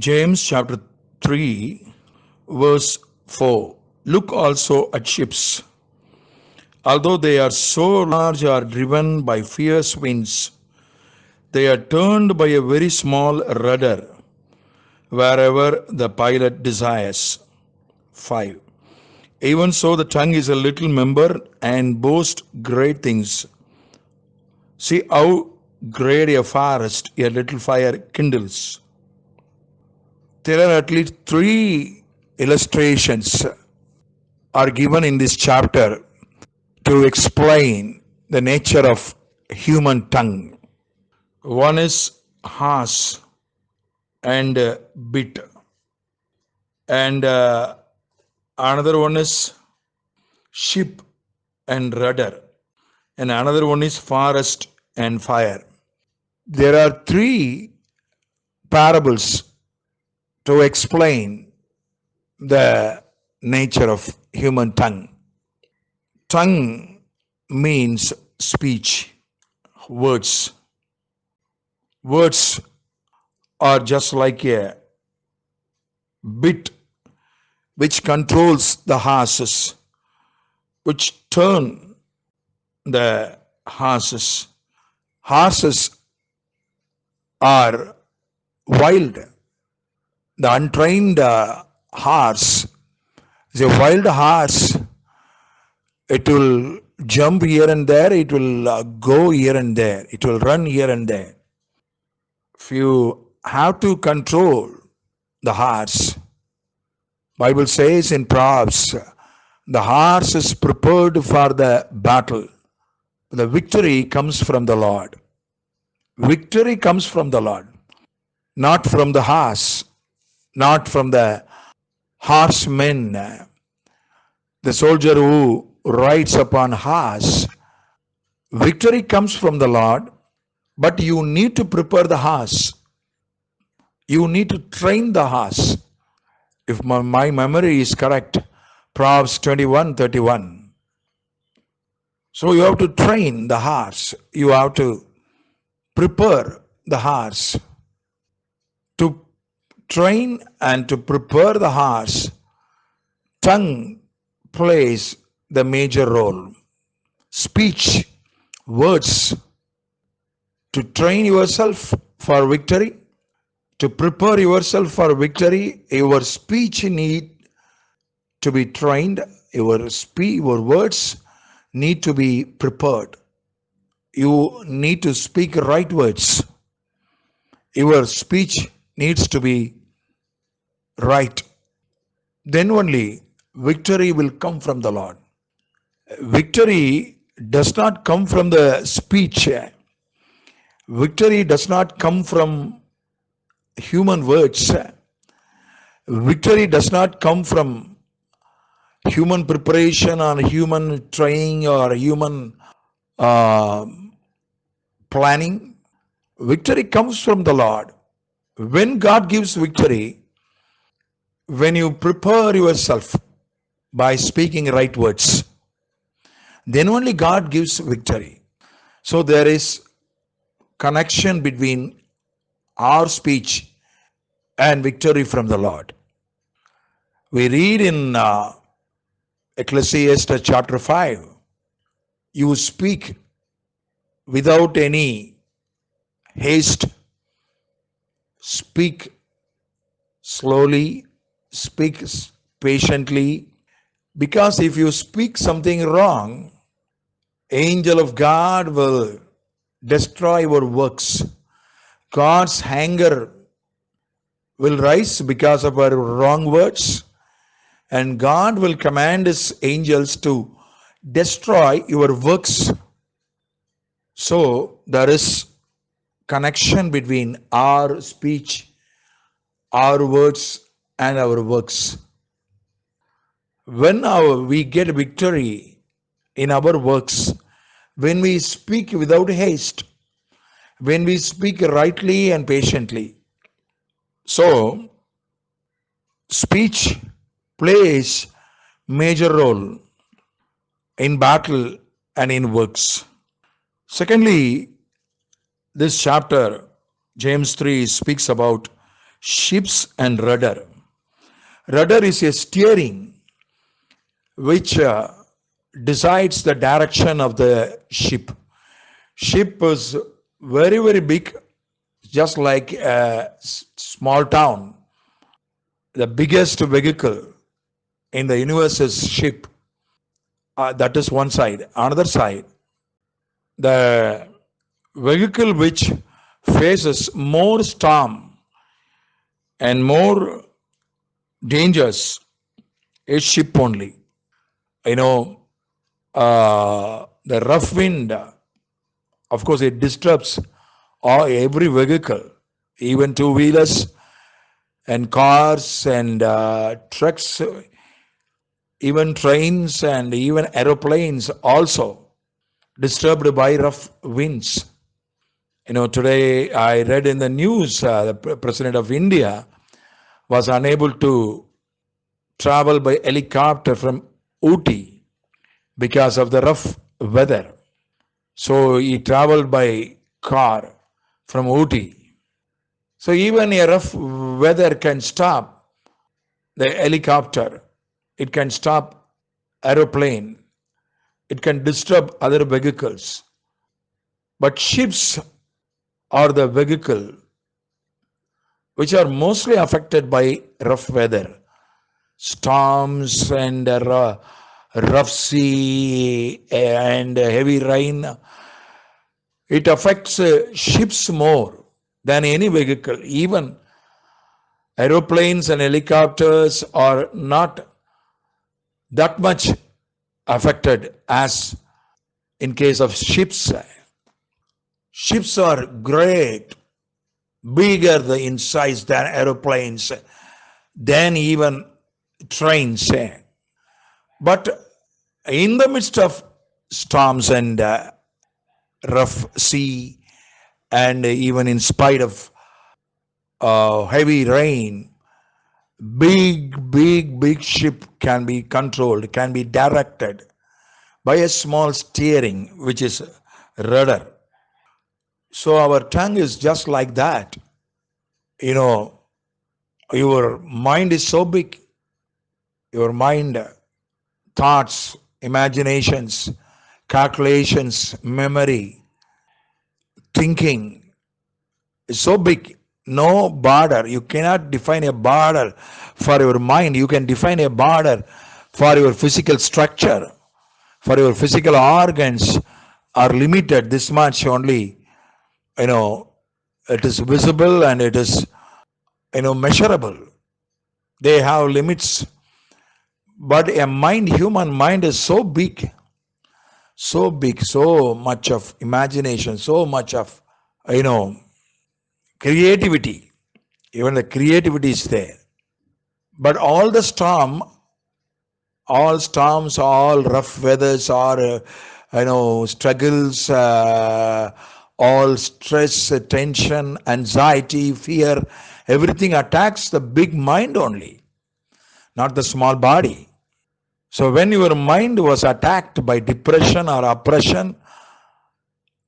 James chapter 3, verse 4. Look also at ships. Although they are so large, are driven by fierce winds, they are turned by a very small rudder wherever the pilot desires. 5. Even so, the tongue is a little member and boasts great things. See how great a forest a little fire kindles. There are at least 3 illustrations are given in this chapter to explain the nature of human tongue. One is horse and bit, and another one is ship and rudder, and another one is forest and fire. There are 3 parables to explain the nature of human tongue. Tongue means speech, words. Words are just like a bit which controls the horses, which turn the horses. Horses are wild. The untrained horse is a wild horse. It will jump here and there, it will go here and there, it will run here and there. If you have to control the horse, Bible says in Proverbs, the horse is prepared for the battle. The victory comes from the Lord. Victory comes from the Lord, not from the horse, not from the horsemen. The soldier who rides upon horse, victory comes from the Lord, but you need to prepare the horse. You need to train the horse. If my memory is correct, Proverbs 21:31. So you have to train the horse. You have to prepare the horse. To train and to prepare the horse, tongue plays the major role. Speech, words. To train yourself for victory, to prepare yourself for victory, your speech need to be trained. Your words need to be prepared. You need to speak right words. Your speech needs to be right. Then only victory will come from the Lord. Victory does not come from the speech. Victory does not come from human words. Victory does not come from human preparation or human training or human planning. Victory comes from the Lord. When God gives victory, when you prepare yourself by speaking right words, then only God gives victory. So there is connection between our speech and victory from the Lord. We read in Ecclesiastes chapter 5, you speak without any haste, speak slowly, speak patiently, because if you speak something wrong, angel of God will destroy your works. God's anger will rise because of our wrong words, and God will command his angels to destroy your works. So there is connection between our speech, our words, and our works. When we get victory in our works, when we speak without haste, when we speak rightly and patiently. So, speech plays major role in battle and in works. Secondly, this chapter, James 3, speaks about ships and rudder. Rudder is a steering which decides the direction of the ship. Ship is very, very big, just like a small town. The biggest vehicle in the universe is ship. That is one side. Another side, the vehicle which faces more storm and more dangers is ship only. You know, the rough wind, of course, it disturbs every vehicle, even two-wheelers and cars and trucks, even trains and even aeroplanes also disturbed by rough winds. Today I read in the news the President of India was unable to travel by helicopter from Ooty because of the rough weather. So he traveled by car from Ooty. So even a rough weather can stop the helicopter. It can stop aeroplane. It can disturb other vehicles. But ships are the vehicle which are mostly affected by rough weather, storms and rough sea and heavy rain. It affects ships more than any vehicle. Even aeroplanes and helicopters are not that much affected as in case of ships. Ships are great, bigger in size than aeroplanes, than even trains. But in the midst of storms and rough sea, and even in spite of heavy rain, big ship can be controlled, can be directed by a small steering, which is rudder. So our tongue is just like that. Your mind is so big. Your mind, thoughts, imaginations, calculations, memory, thinking is so big. No border. You cannot define a border for your mind. You can define a border for your physical structure, for your physical organs are limited this much only. It is visible and it is measurable. They have limits. But a human mind is so big, so much of imagination, so much of creativity. Even the creativity is there. But all storms, all rough weathers, or struggles, all stress, tension, anxiety, fear, everything attacks the big mind only, not the small body. So when your mind was attacked by depression or oppression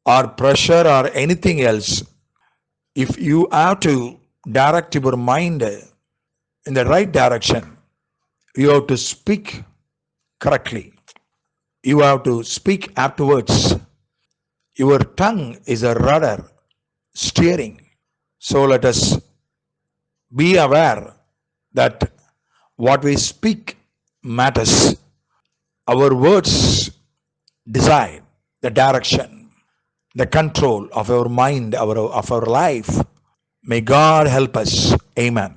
or pressure or anything else, if you have to direct your mind in the right direction, you have to speak correctly. You have to speak afterwards. Your tongue is a rudder, steering. So let us be aware that what we speak matters. Our words decide the direction, the control of our mind, of our life. May God help us. Amen.